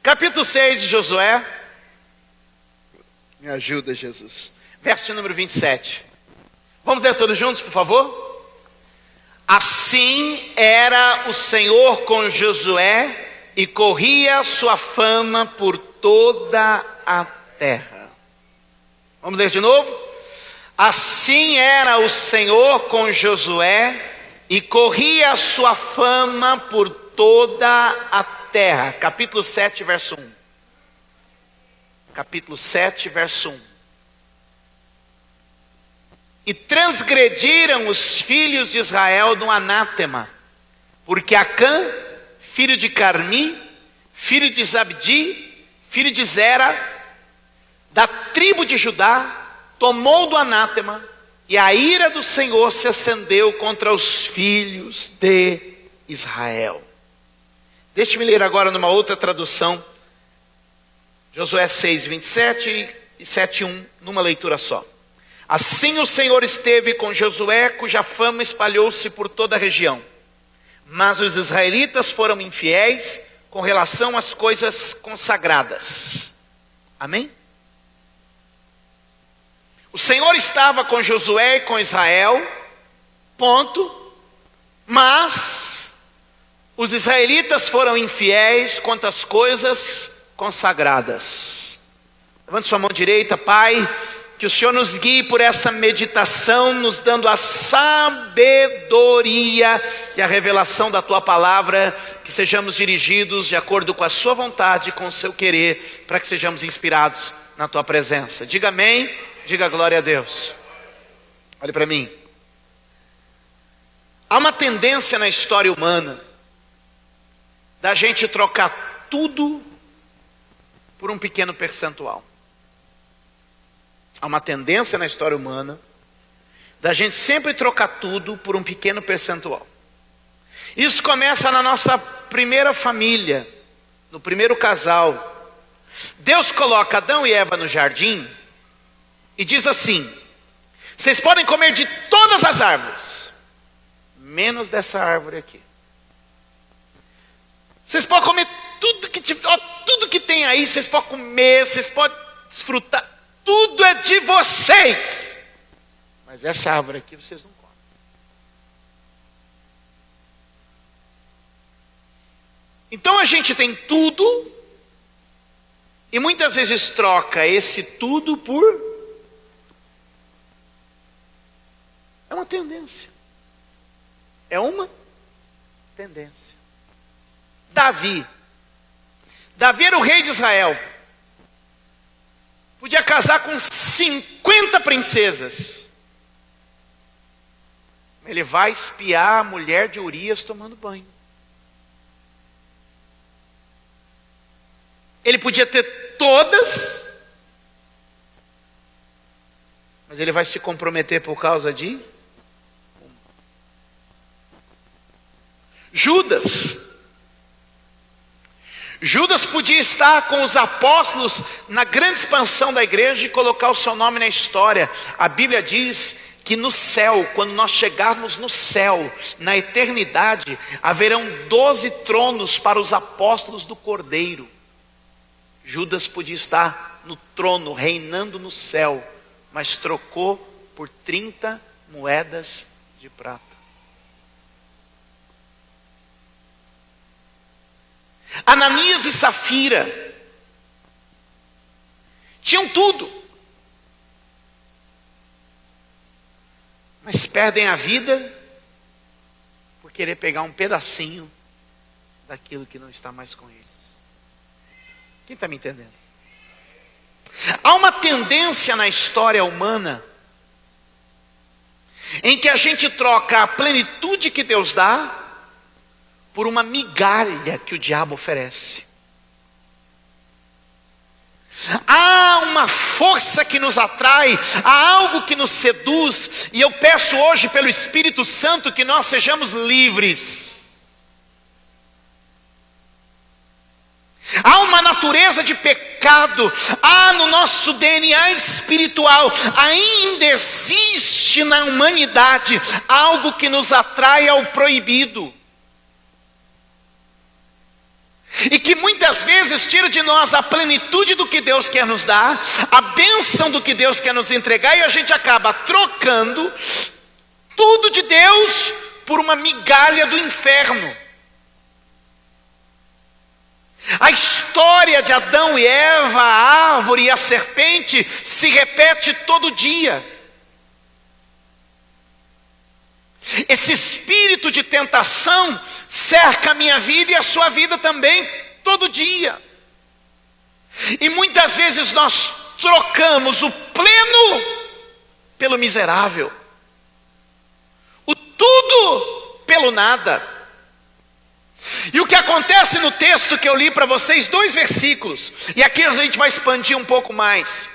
Capítulo 6 de Josué. Me ajuda, Jesus. Verso número 27. Vamos ler todos juntos, por favor? Assim era o Senhor com Josué, e corria sua fama por toda a terra. Vamos ler de novo? Assim era o Senhor com Josué, e corria sua fama por toda a terra. Capítulo 7, verso 1. Capítulo 7, verso 1. E transgrediram os filhos de Israel no anátema, porque Acã, filho de Carmi, filho de Zabdi, filho de Zera, da tribo de Judá, tomou do anátema, e a ira do Senhor se acendeu contra os filhos de Israel. Deixe-me ler agora numa outra tradução, Josué 6, 27 e 7, 1, numa leitura só. Assim o Senhor esteve com Josué, cuja fama espalhou-se por toda a região. Mas os israelitas foram infiéis com relação às coisas consagradas. Amém? O Senhor estava com Josué e com Israel, ponto. Mas os israelitas foram infiéis quanto às coisas consagradas. Levante sua mão direita, Pai. Que o Senhor nos guie por essa meditação, nos dando a sabedoria e a revelação da Tua palavra, que sejamos dirigidos de acordo com a Sua vontade, com o Seu querer, para que sejamos inspirados na Tua presença. Diga amém, diga glória a Deus. Olhe para mim. Há uma tendência na história humana da gente trocar tudo por um pequeno percentual. Há uma tendência na história humana da gente sempre trocar tudo por um pequeno percentual. Isso começa na nossa primeira família, no primeiro casal. Deus coloca Adão e Eva no jardim e diz assim: vocês podem comer de todas as árvores, menos dessa árvore aqui. Vocês podem comer tudo que tem aí, vocês podem comer, vocês podem desfrutar. Tudo é de vocês, mas essa árvore aqui vocês não comem. Então a gente tem tudo, e muitas vezes troca esse tudo por... É uma tendência. É uma tendência. Davi era o rei de Israel. Podia casar com 50 princesas. Ele vai espiar a mulher de Urias tomando banho. Ele podia ter todas, mas ele vai se comprometer por causa de uma. Judas podia estar com os apóstolos na grande expansão da igreja e colocar o seu nome na história. A Bíblia diz que no céu, quando nós chegarmos no céu, na eternidade, haverão 12 tronos para os apóstolos do Cordeiro. Judas podia estar no trono, reinando no céu, mas trocou por 30 moedas de prata. Ananias e Safira tinham tudo, mas perdem a vida por querer pegar um pedacinho daquilo que não está mais com eles. Quem está me entendendo? Há uma tendência na história humana em que a gente troca a plenitude que Deus dá por uma migalha que o diabo oferece. Há uma força que nos atrai, há algo que nos seduz, e eu peço hoje pelo Espírito Santo que nós sejamos livres. Há uma natureza de pecado, há no nosso DNA espiritual, ainda existe na humanidade algo que nos atrai ao proibido. e que muitas vezes tira de nós a plenitude do que Deus quer nos dar, a bênção do que Deus quer nos entregar, e a gente acaba trocando tudo de Deus por uma migalha do inferno. A história de Adão e Eva, a árvore e a serpente se repete todo dia. Esse espírito de tentação cerca a minha vida e a sua vida também, todo dia. E muitas vezes nós trocamos o pleno pelo miserável, o tudo pelo nada. E o que acontece no texto que eu li para vocês, 2 versículos, e aqui a gente vai expandir um pouco mais.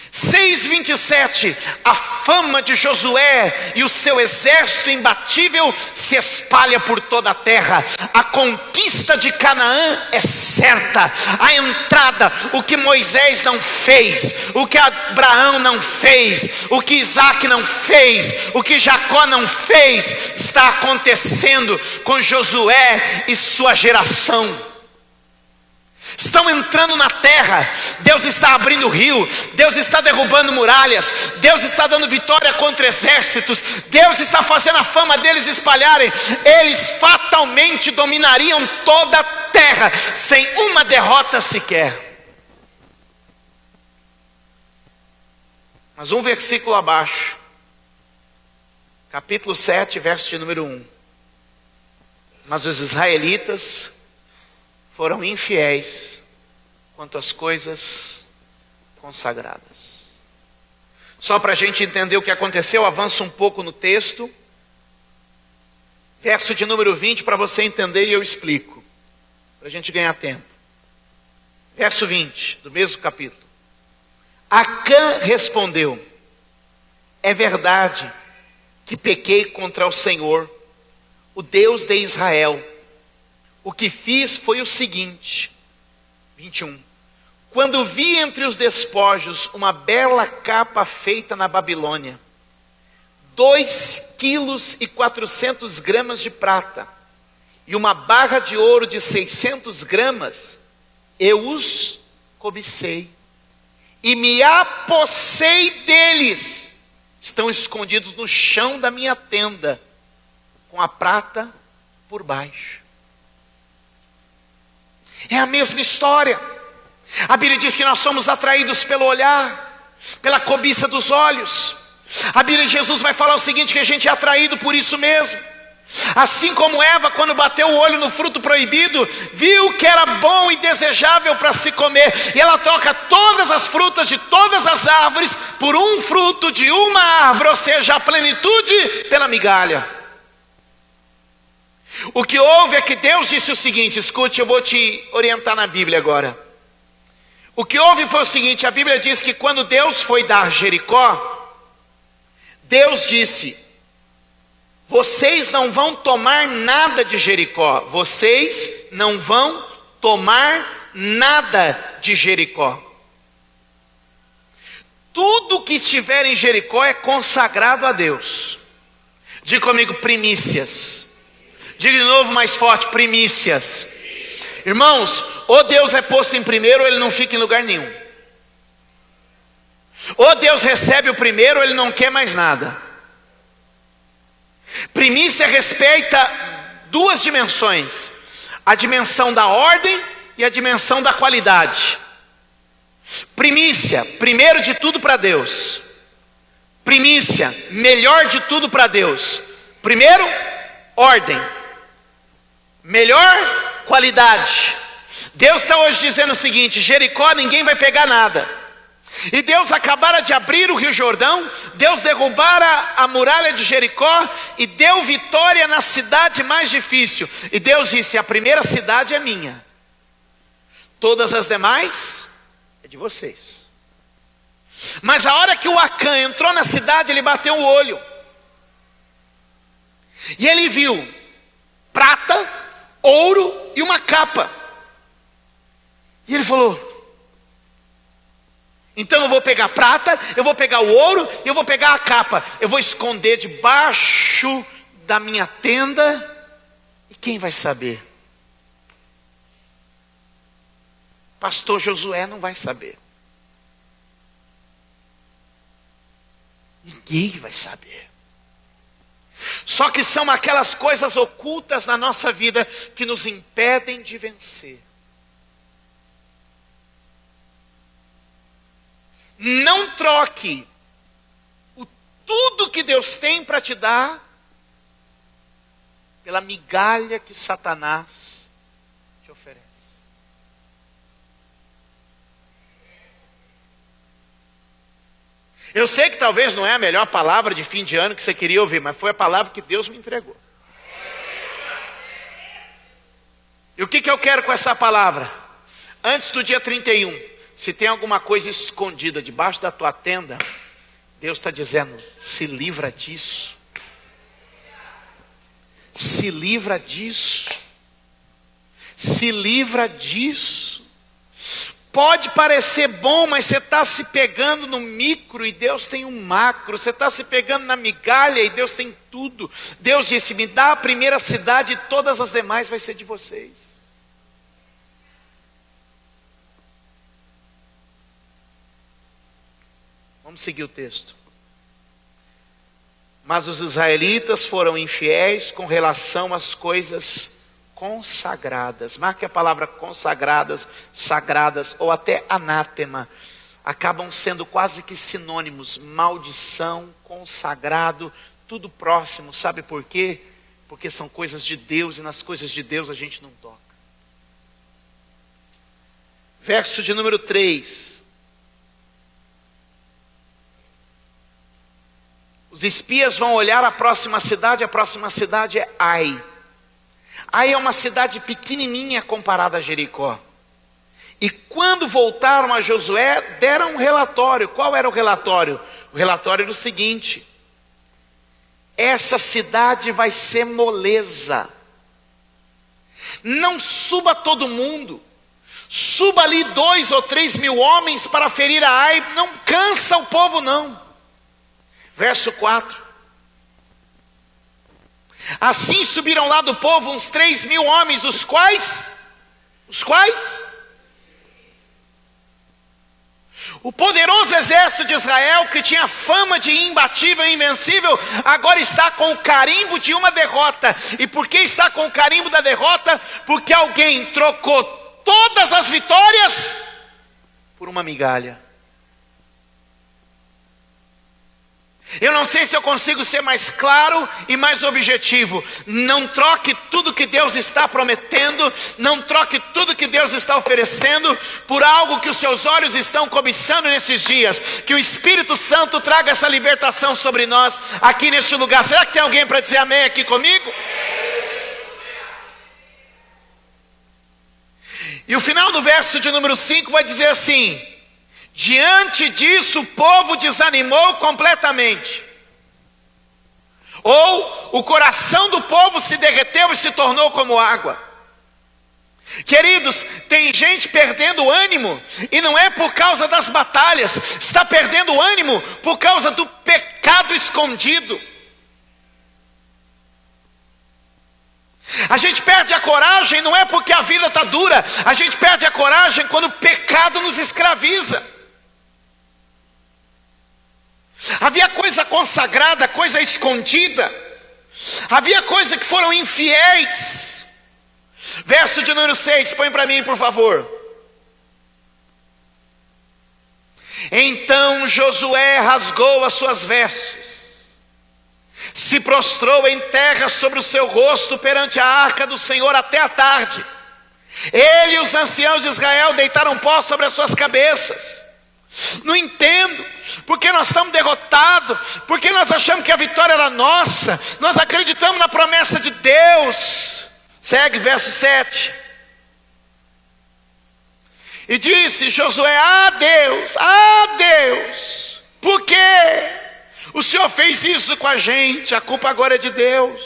6:27, a fama de Josué e o seu exército imbatível se espalha por toda a terra. A conquista de Canaã é certa. A entrada, o que Moisés não fez, o que Abraão não fez, o que Isaac não fez, o que Jacó não fez, está acontecendo com Josué e sua geração. Estão entrando na terra, Deus está abrindo o rio, Deus está derrubando muralhas, Deus está dando vitória contra exércitos, Deus está fazendo a fama deles espalharem. Eles fatalmente dominariam toda a terra, sem uma derrota sequer. Mas um versículo abaixo, capítulo 7, verso de número 1. Mas os israelitas foram infiéis quanto às coisas consagradas. Só para a gente entender o que aconteceu, avança um pouco no texto. Verso de número 20, para você entender e eu explico, para a gente ganhar tempo. Verso 20, do mesmo capítulo. Acã respondeu: é verdade que pequei contra o Senhor, o Deus de Israel. O que fiz foi o seguinte, 21. Quando vi entre os despojos uma bela capa feita na Babilônia, 2,4 quilos de prata, e uma barra de ouro de 600 gramas, eu os cobicei, e me apossei deles. Estão escondidos no chão da minha tenda, com a prata por baixo. É a mesma história. A Bíblia diz que nós somos atraídos pelo olhar, pela cobiça dos olhos. A Bíblia de Jesus vai falar o seguinte, que a gente é atraído por isso mesmo. Assim como Eva, quando bateu o olho no fruto proibido, viu que era bom e desejável para se comer, e ela troca todas as frutas de todas as árvores por um fruto de uma árvore, ou seja, a plenitude pela migalha. O que houve é que Deus disse o seguinte, escute, eu vou te orientar na Bíblia agora. O que houve foi o seguinte, a Bíblia diz que quando Deus foi dar Jericó, Deus disse: vocês não vão tomar nada de Jericó, vocês não vão tomar nada de Jericó. Tudo que estiver em Jericó é consagrado a Deus. Diga comigo, primícias. Diga de novo mais forte, primícias. Irmãos, ou Deus é posto em primeiro, ou ele não fica em lugar nenhum. Ou Deus recebe o primeiro, ou ele não quer mais nada. Primícia respeita 2 dimensões: a dimensão da ordem e a dimensão da qualidade. Primícia, primeiro de tudo para Deus. Primícia, melhor de tudo para Deus. Primeiro, ordem. Melhor, qualidade. Deus está hoje dizendo o seguinte: Jericó ninguém vai pegar nada. E Deus acabara de abrir o Rio Jordão, Deus derrubara a muralha de Jericó e deu vitória na cidade mais difícil. E Deus disse: a primeira cidade é minha, todas as demais é de vocês. Mas a hora que o Acã entrou na cidade, ele bateu o olho e ele viu prata, ouro e uma capa. E ele falou: então eu vou pegar prata, eu vou pegar o ouro e eu vou pegar a capa. Eu vou esconder debaixo da minha tenda. E quem vai saber? Pastor Josué não vai saber. Ninguém vai saber. Só que são aquelas coisas ocultas na nossa vida que nos impedem de vencer. Não troque tudo que Deus tem para te dar pela migalha que Satanás te oferece. Eu sei que talvez não é a melhor palavra de fim de ano que você queria ouvir, mas foi a palavra que Deus me entregou. E o que eu quero com essa palavra? Antes do dia 31, se tem alguma coisa escondida debaixo da tua tenda, Deus está dizendo, se livra disso. Se livra disso. Se livra disso. Pode parecer bom, mas você está se pegando no micro e Deus tem um macro. Você está se pegando na migalha e Deus tem tudo. Deus disse, me dá a primeira cidade e todas as demais vai ser de vocês. Vamos seguir o texto. Mas os israelitas foram infiéis com relação às coisas consagradas. Marque a palavra consagradas, sagradas ou até anátema. Acabam sendo quase que sinônimos. Maldição, consagrado, tudo próximo. Sabe por quê? Porque são coisas de Deus e nas coisas de Deus a gente não toca. Verso de número 3. Os espias vão olhar a próxima cidade é Ai. Ai é uma cidade pequenininha comparada a Jericó. E quando voltaram a Josué, deram um relatório. Qual era o relatório? O relatório era o seguinte: essa cidade vai ser moleza. Não suba todo mundo. Suba ali 2 ou 3 mil homens para ferir a Ai. Não cansa o povo não. Verso 4. Assim subiram lá do povo uns 3 mil homens, dos quais? Os quais? O poderoso exército de Israel, que tinha fama de imbatível e invencível, agora está com o carimbo de uma derrota. E por que está com o carimbo da derrota? Porque alguém trocou todas as vitórias por uma migalha. Eu não sei se eu consigo ser mais claro e mais objetivo. Não troque tudo que Deus está prometendo, não troque tudo que Deus está oferecendo por algo que os seus olhos estão cobiçando nesses dias. Que o Espírito Santo traga essa libertação sobre nós aqui neste lugar. Será que tem alguém para dizer amém aqui comigo? E o final do verso de número 5 vai dizer assim: diante disso o povo desanimou completamente. Ou o coração do povo se derreteu e se tornou como água. Queridos, tem gente perdendo ânimo, e não é por causa das batalhas, está perdendo ânimo por causa do pecado escondido. A gente perde a coragem não é porque a vida está dura, a gente perde a coragem quando o pecado nos escraviza. Havia coisa consagrada, coisa escondida. Havia coisa que foram infiéis. Verso de número 6, põe para mim por favor. Então Josué rasgou as suas vestes, se prostrou em terra sobre o seu rosto perante a arca do Senhor até a tarde. Ele e os anciãos de Israel deitaram pó sobre as suas cabeças. Não entendo, porque nós estamos derrotados, porque nós achamos que a vitória era nossa, nós acreditamos na promessa de Deus. Segue verso 7. E disse Josué: ah Deus, por que o Senhor fez isso com a gente? A culpa agora é de Deus.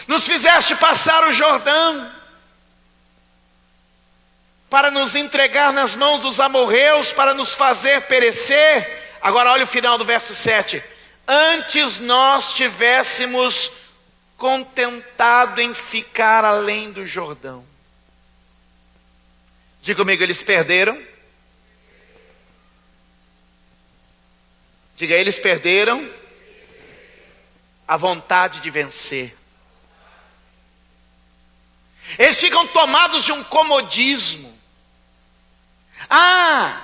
Nos fizeste passar o Jordão para nos entregar nas mãos dos amorreus, para nos fazer perecer. Agora olha o final do verso 7. Antes nós tivéssemos contentado em ficar além do Jordão. Diga comigo, eles perderam. Diga, eles perderam a vontade de vencer. Eles ficam tomados de um comodismo. A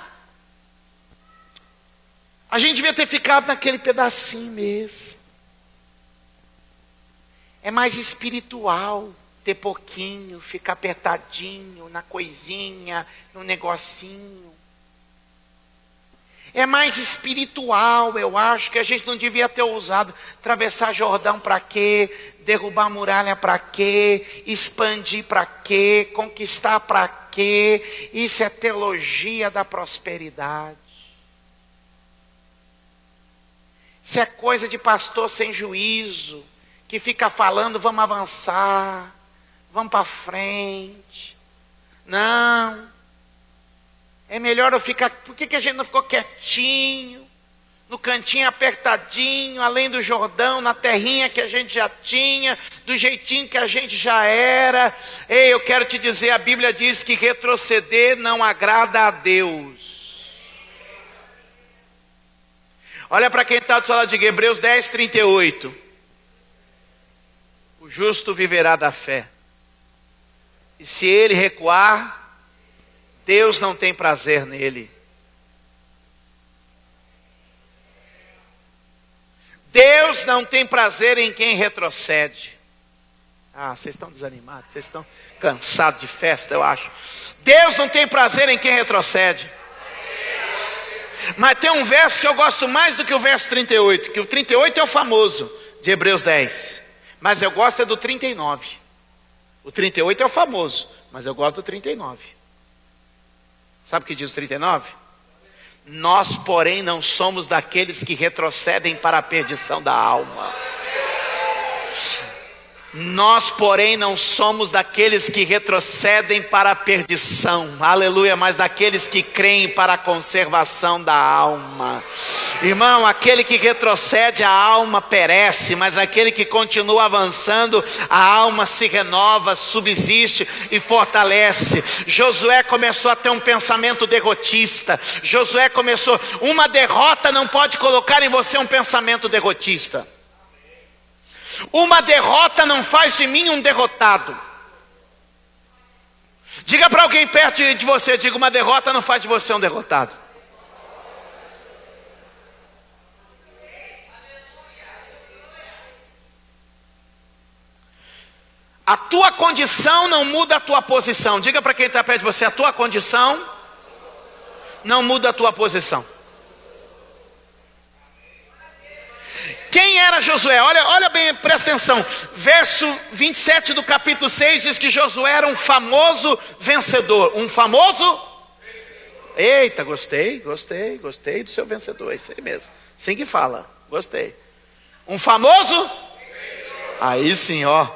gente devia ter ficado naquele pedacinho mesmo. É mais espiritual ter pouquinho, ficar apertadinho na coisinha, no negocinho. É mais espiritual, eu acho, que a gente não devia ter ousado. Atravessar Jordão para quê? Derrubar a muralha para quê? Expandir para quê? Conquistar para quê? Isso é teologia da prosperidade. Isso é coisa de pastor sem juízo, que fica falando, vamos avançar, vamos para frente. Não. É melhor eu ficar... Por que a gente não ficou quietinho, no cantinho apertadinho, além do Jordão, na terrinha que a gente já tinha, do jeitinho que a gente já era? Ei, eu quero te dizer, a Bíblia diz que retroceder não agrada a Deus. Olha para quem está do seu lado, de Hebreus 10, 38. O justo viverá da fé. E se ele recuar, Deus não tem prazer nele. Deus não tem prazer em quem retrocede. Vocês estão desanimados, vocês estão cansados de festa, eu acho. Deus não tem prazer em quem retrocede. Mas tem um verso que eu gosto mais do que o verso 38, que o 38 é o famoso, de Hebreus 10. Mas eu gosto é do 39. O 38 é o famoso, mas eu gosto do 39. Sabe o que diz o 39? Nós, porém, não somos daqueles que retrocedem para a perdição da alma. Nós, porém, não somos daqueles que retrocedem para a perdição, aleluia, mas daqueles que creem para a conservação da alma. Irmão, aquele que retrocede, a alma perece, mas aquele que continua avançando, a alma se renova, subsiste e fortalece. Josué começou a ter um pensamento derrotista. Josué começou, uma derrota não pode colocar em você um pensamento derrotista. Uma derrota não faz de mim um derrotado. Diga para alguém perto de você, diga, uma derrota não faz de você um derrotado. A tua condição não muda a tua posição. Diga para quem está perto de você, a tua condição não muda a tua posição. Quem era Josué? Olha bem, presta atenção. Verso 27 do capítulo 6 diz que Josué era um famoso vencedor. Um famoso vencedor. Eita, gostei do seu vencedor. É isso aí mesmo. Assim que fala, gostei. Um famoso vencedor. Aí sim, ó.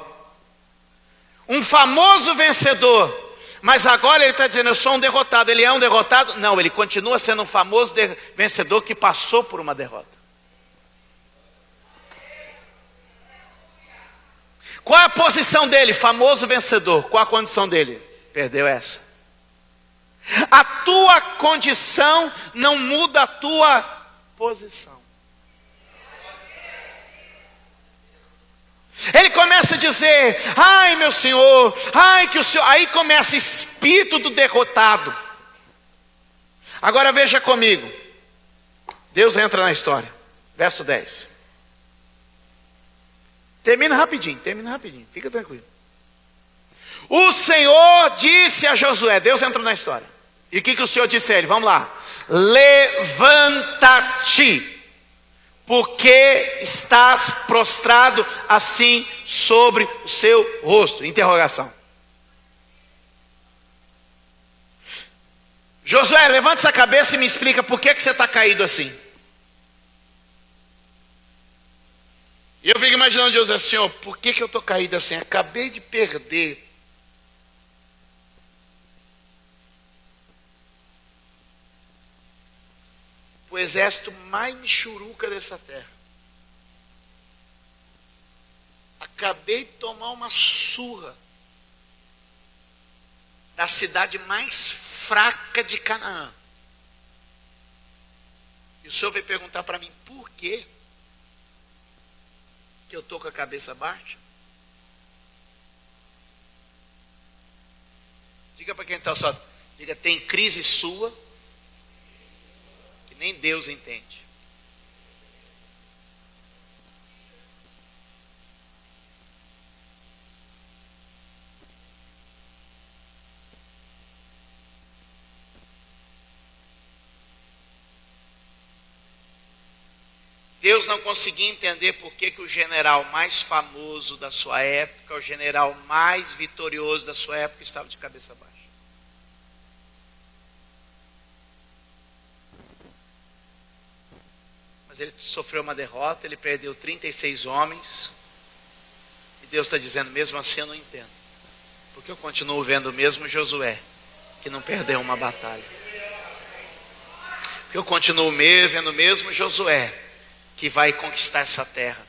Um famoso vencedor. Mas agora ele está dizendo, eu sou um derrotado. Ele é um derrotado? Não, ele continua sendo um famoso vencedor que passou por uma derrota. Qual é a posição dele? Famoso vencedor. Qual a condição dele? Perdeu essa. A tua condição não muda a tua posição. Ele começa a dizer, ai meu Senhor, ai que o Senhor... Aí começa espírito do derrotado. Agora veja comigo. Deus entra na história. Verso 10. Termina rapidinho, fica tranquilo. O Senhor disse a Josué, Deus entrou na história. E o que o Senhor disse a ele? Vamos lá. Levanta-te, porque estás prostrado assim sobre o seu rosto. Interrogação. Josué, levanta essa cabeça e me explica por que você está caído assim. E eu fico imaginando Deus assim, ó, por que eu estou caído assim? Acabei de perder o exército mais michuruca dessa terra. Acabei de tomar uma surra da cidade mais fraca de Canaã. E o Senhor veio perguntar para mim, por quê que eu estou com a cabeça baixa? Diga para quem está só, diga, tem crise sua, que nem Deus entende. Deus não conseguia entender por que o general mais famoso da sua época, o general mais vitorioso da sua época, estava de cabeça baixa. Mas ele sofreu uma derrota, ele perdeu 36 homens. E Deus está dizendo, mesmo assim eu não entendo. Porque eu continuo vendo o mesmo Josué, que não perdeu uma batalha. Porque eu continuo vendo o mesmo Josué, que vai conquistar essa terra.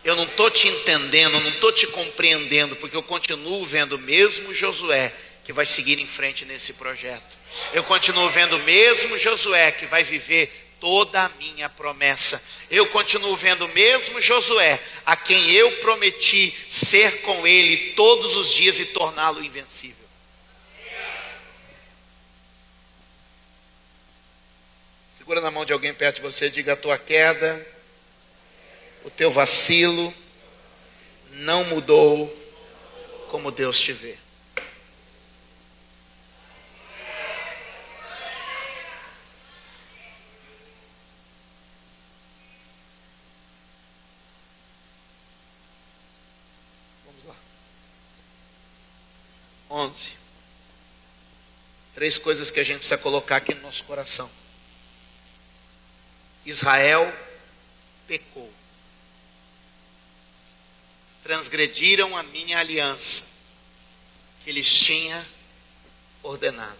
Eu não estou te entendendo, não estou te compreendendo, porque eu continuo vendo o mesmo Josué que vai seguir em frente nesse projeto. Eu continuo vendo o mesmo Josué que vai viver toda a minha promessa. Eu continuo vendo o mesmo Josué a quem eu prometi ser com ele todos os dias e torná-lo invencível. Segura na mão de alguém perto de você, diga, a tua queda, o teu vacilo não mudou como Deus te vê. Vamos lá. 11. 3 coisas que a gente precisa colocar aqui no nosso coração. Israel pecou. Transgrediram a minha aliança que lhes tinha ordenado.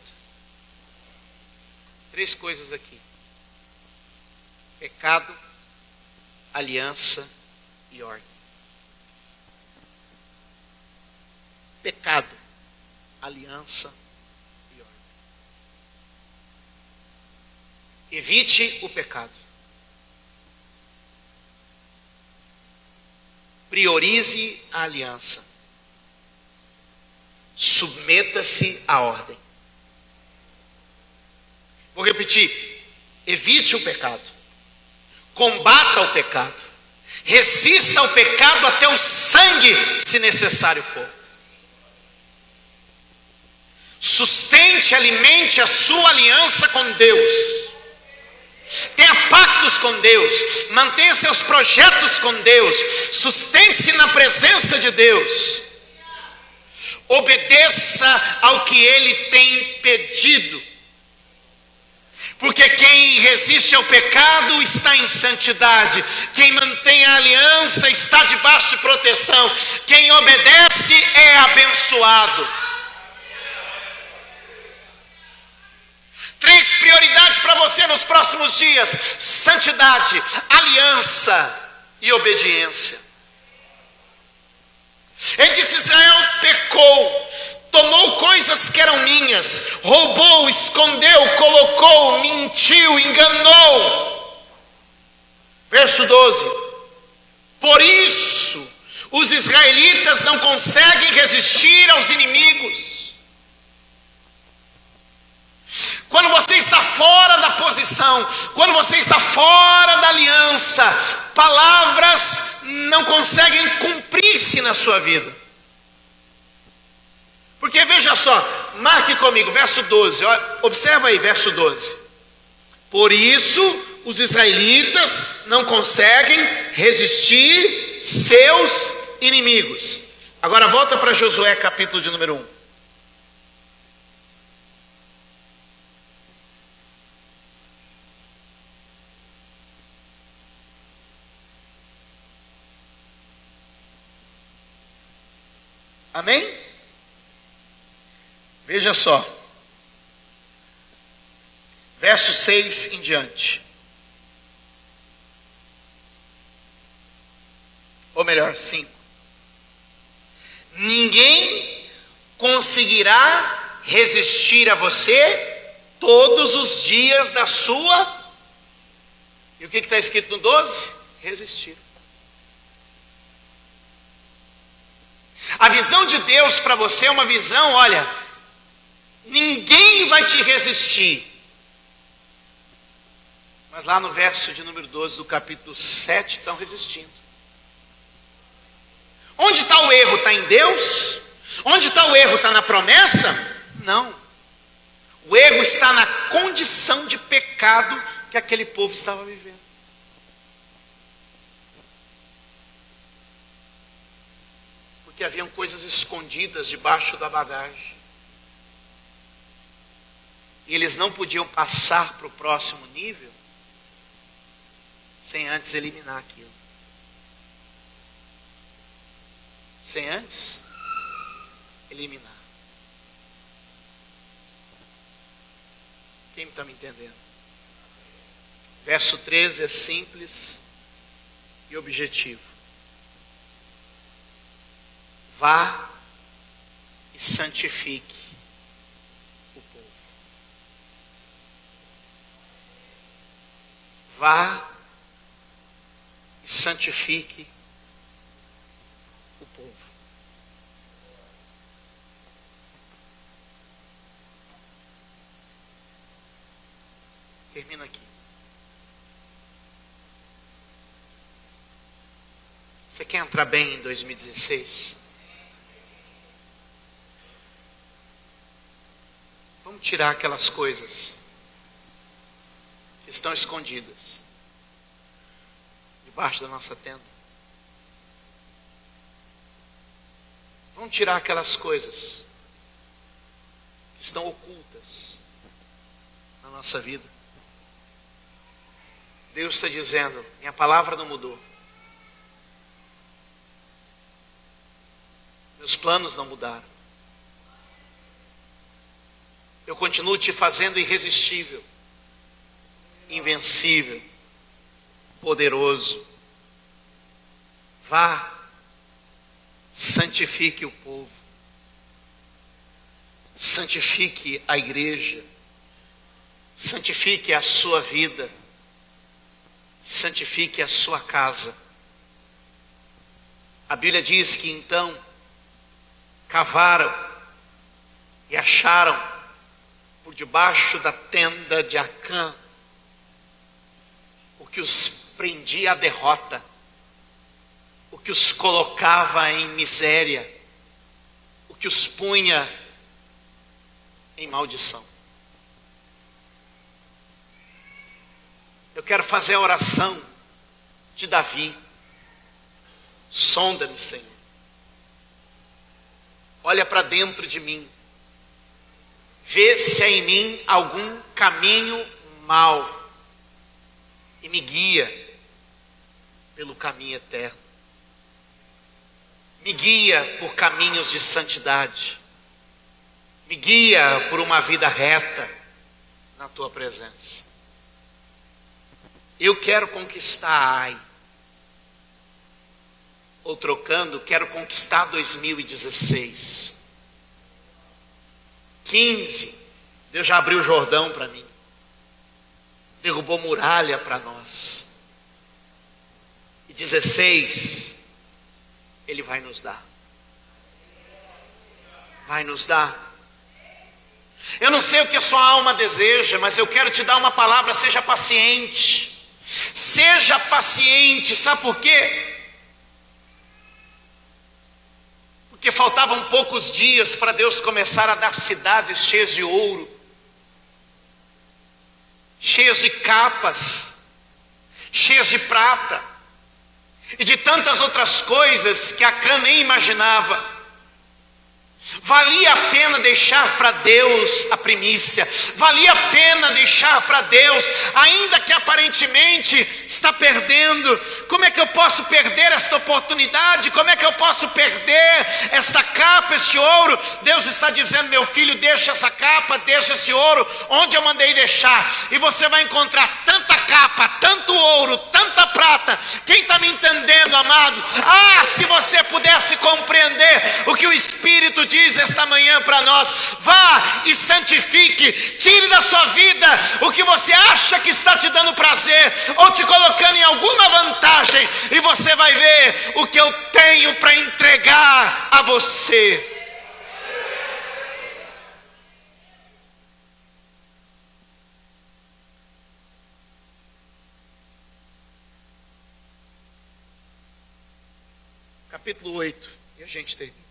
3 coisas aqui: pecado, aliança e ordem. Pecado, aliança e ordem. Evite o pecado. Priorize a aliança. Submeta-se à ordem. Vou repetir. Evite o pecado. Combata o pecado. Resista ao pecado até o sangue, se necessário for. Sustente, alimente a sua aliança com Deus. Tenha pactos com Deus, mantenha seus projetos com Deus, sustente-se na presença de Deus, obedeça ao que Ele tem pedido, porque quem resiste ao pecado está em santidade, quem mantém a aliança está debaixo de proteção, quem obedece é abençoado. 3 prioridades para você nos próximos dias: santidade, aliança e obediência. Ele disse: Israel pecou, tomou coisas que eram minhas, roubou, escondeu, colocou, mentiu, enganou. Verso 12: por isso os israelitas não conseguem resistir aos inimigos. Quando você está fora da posição, quando você está fora da aliança, palavras não conseguem cumprir-se na sua vida. Porque veja só, marque comigo, verso 12, observa aí, verso 12. Por isso, os israelitas não conseguem resistir seus inimigos. Agora volta para Josué, capítulo de número 1. Amém? Veja só. Verso 6 em diante. Ou melhor, 5. Ninguém conseguirá resistir a você todos os dias da sua. E o que está escrito no 12? Resistir. A visão de Deus para você é uma visão, olha, ninguém vai te resistir. Mas lá no verso de número 12 do capítulo 7 estão resistindo. Onde está o erro? Está em Deus? Onde está o erro? Está na promessa? Não. O erro está na condição de pecado que aquele povo estava vivendo. Porque haviam coisas escondidas debaixo da bagagem. E eles não podiam passar para o próximo nível sem antes eliminar aquilo. Sem antes eliminar. Quem está me entendendo? Verso 13 é simples e objetivo. Vá e santifique o povo. Vá e santifique o povo. Termino aqui. Você quer entrar bem em 2016? Vamos tirar aquelas coisas que estão escondidas debaixo da nossa tenda. Vamos tirar aquelas coisas que estão ocultas na nossa vida. Deus está dizendo, minha palavra não mudou. Meus planos não mudaram. Eu continuo te fazendo irresistível, invencível, poderoso. Vá, santifique o povo, santifique a igreja, santifique a sua vida, santifique a sua casa. A Bíblia diz que então cavaram e acharam por debaixo da tenda de Acã o que os prendia à derrota, o que os colocava em miséria, o que os punha em maldição. Eu quero fazer a oração de Davi. Sonda-me, Senhor. Olha para dentro de mim. Vê se há em mim algum caminho mau e me guia pelo caminho eterno. Me guia por caminhos de santidade. Me guia por uma vida reta na tua presença. Eu quero conquistar a Ai. Ou trocando, quero conquistar 2016. 15, Deus já abriu o Jordão para mim. Derrubou muralha para nós. E 16, Ele vai nos dar. Vai nos dar. Eu não sei o que a sua alma deseja, mas eu quero te dar uma palavra, seja paciente. Seja paciente, sabe por quê? Porque faltavam poucos dias para Deus começar a dar cidades cheias de ouro, cheias de capas, cheias de prata, e de tantas outras coisas que Acã nem imaginava. Valia a pena deixar para Deus a primícia, valia a pena deixar para Deus, ainda que aparentemente está perdendo. Como é que eu posso perder esta oportunidade? Como é que eu posso perder esta capa, este ouro? Deus está dizendo, meu filho, deixa essa capa, deixa esse ouro onde eu mandei deixar, e você vai encontrar tanta capa, tanto ouro, tanta prata. Quem está me entendendo, amado? Se você pudesse compreender o que o Espírito de diz esta manhã para nós: vá e santifique, tire da sua vida o que você acha que está te dando prazer, ou te colocando em alguma vantagem, e você vai ver o que eu tenho para entregar a você. Capítulo 8, e a gente termina.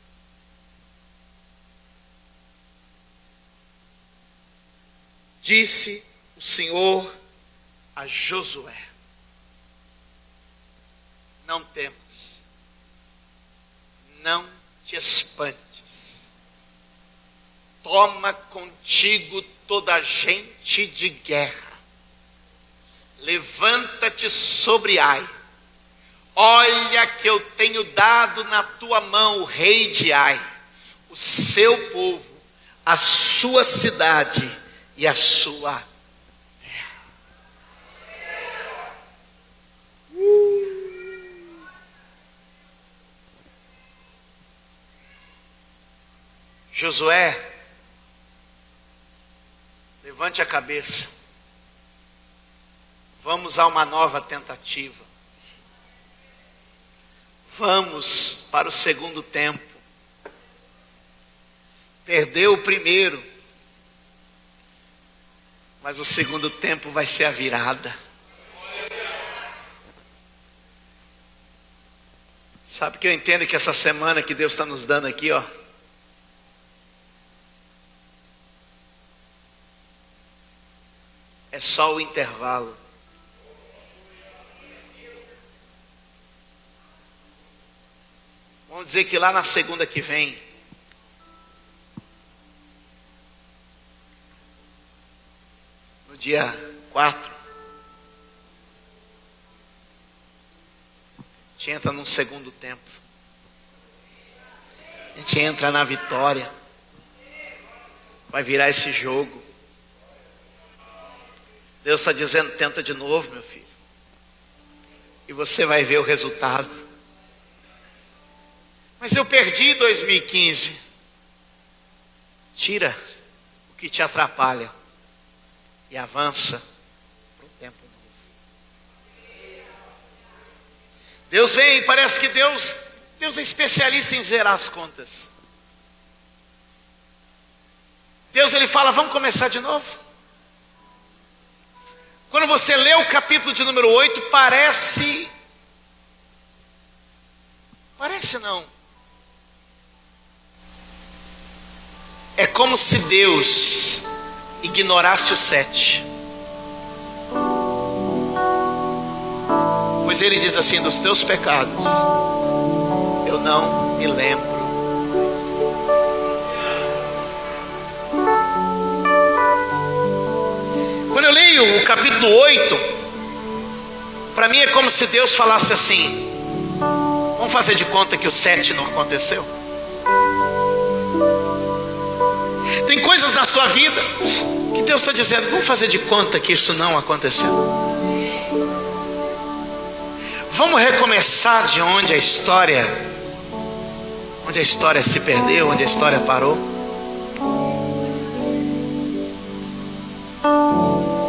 Disse o Senhor a Josué: não temas, não te espantes, toma contigo toda a gente de guerra, levanta-te sobre Ai. Olha que eu tenho dado na tua mão o rei de Ai, o seu povo, a sua cidade e a sua terra. Josué, levante a cabeça. Vamos a uma nova tentativa. Vamos para o segundo tempo. Perdeu o primeiro, mas o segundo tempo vai ser a virada. Sabe que eu entendo que essa semana que Deus está nos dando aqui, ó, é só o intervalo. Vamos dizer que lá na segunda que vem, no dia 4, a gente entra num segundo tempo. A gente entra na vitória. Vai virar esse jogo. Deus está dizendo: tenta de novo, meu filho. E você vai ver o resultado. Mas eu perdi 2015. Tira o que te atrapalha e avança para um tempo novo. Deus vem, parece que Deus é especialista em zerar as contas. Deus, ele fala: vamos começar de novo. Quando você lê o capítulo de número 8, parece não. É como se Deus ignorasse o 7. Pois ele diz assim: dos teus pecados eu não me lembro. Quando eu leio o capítulo 8, para mim é como se Deus falasse assim: vamos fazer de conta que o 7 não aconteceu. Tem coisas na sua vida que Deus está dizendo: vamos fazer de conta que isso não aconteceu. Vamos recomeçar de onde a história se perdeu, onde a história parou.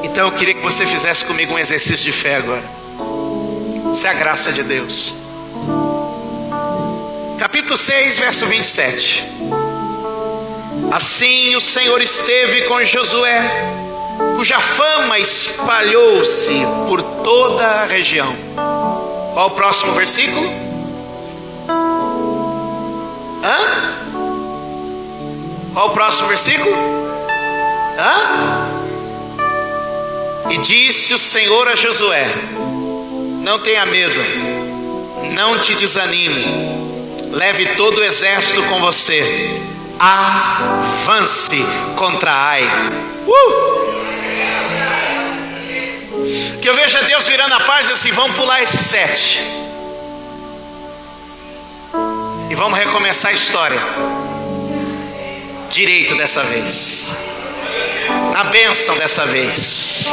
Então eu queria que você fizesse comigo um exercício de fé agora. Isso é a graça de Deus. Capítulo 6, verso 27. Assim o Senhor esteve com Josué, cuja fama espalhou-se por toda a região. Qual o próximo versículo? Qual o próximo versículo? E disse o Senhor a Josué: não tenha medo, não te desanime, leve todo o exército com você, avance contra Ai. Que eu vejo Deus virando a página assim: vamos pular esse 7 e vamos recomeçar a história direito dessa vez, na a bênção dessa vez.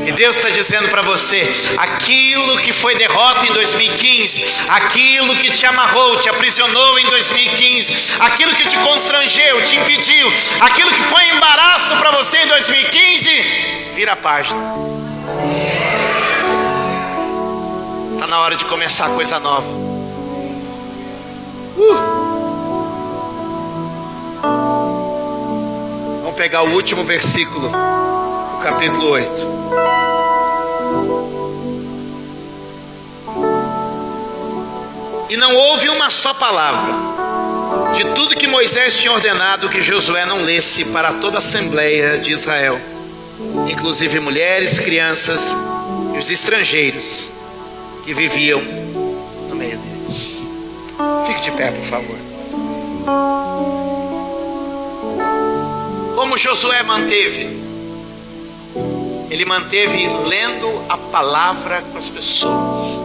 E Deus está dizendo para você: aquilo que foi derrota em 2015, aquilo que te amarrou, te aprisionou em 2015, aquilo que te constrangeu, te impediu, aquilo que foi embaraço para você em 2015, vira a página. Está na hora de começar coisa nova. Vamos pegar o último versículo do capítulo 8. E não houve uma só palavra de tudo que Moisés tinha ordenado que Josué não lesse para toda a assembleia de Israel, inclusive mulheres, crianças e os estrangeiros que viviam no meio deles. Fique de pé, por favor. Como Josué manteve? Ele manteve lendo a palavra com as pessoas.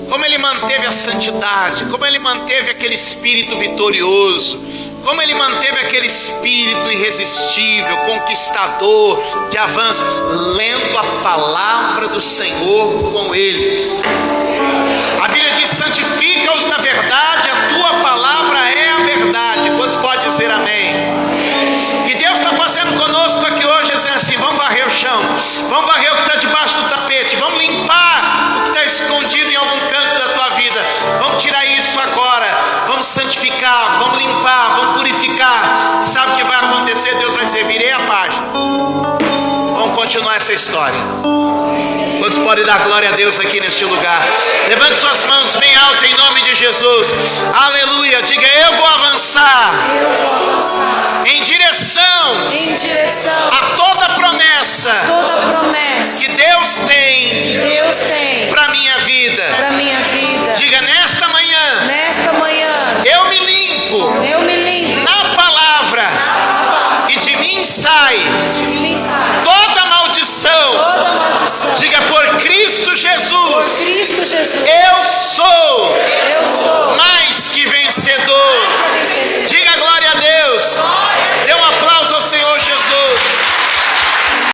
Como ele manteve a santidade, como ele manteve aquele espírito vitorioso, como ele manteve aquele espírito irresistível, conquistador, de avanço, lendo a palavra do Senhor com eles. A Bíblia diz: santifica-os na verdade, a tua palavra é a verdade. Quantos pode dizer amém? Que Deus está fazendo conosco aqui hoje, é dizendo assim: vamos varrer o chão, vamos varrer o que está debaixo do tapete, vamos limpar o que está escondido em algum canto da tua vida, vamos tirar isso agora, vamos santificar, vamos limpar, vamos purificar. Sabe o que vai acontecer? Deus vai dizer: virei a página, vamos continuar essa história. Quantos podem dar glória a Deus aqui neste lugar? Levante suas mãos bem alto em nome de Jesus. Aleluia. Diga: eu vou avançar, em direção a toda promessa que Deus tem para minha vida. Diga: nesta manhã eu me limpo na palavra, e de mim sai toda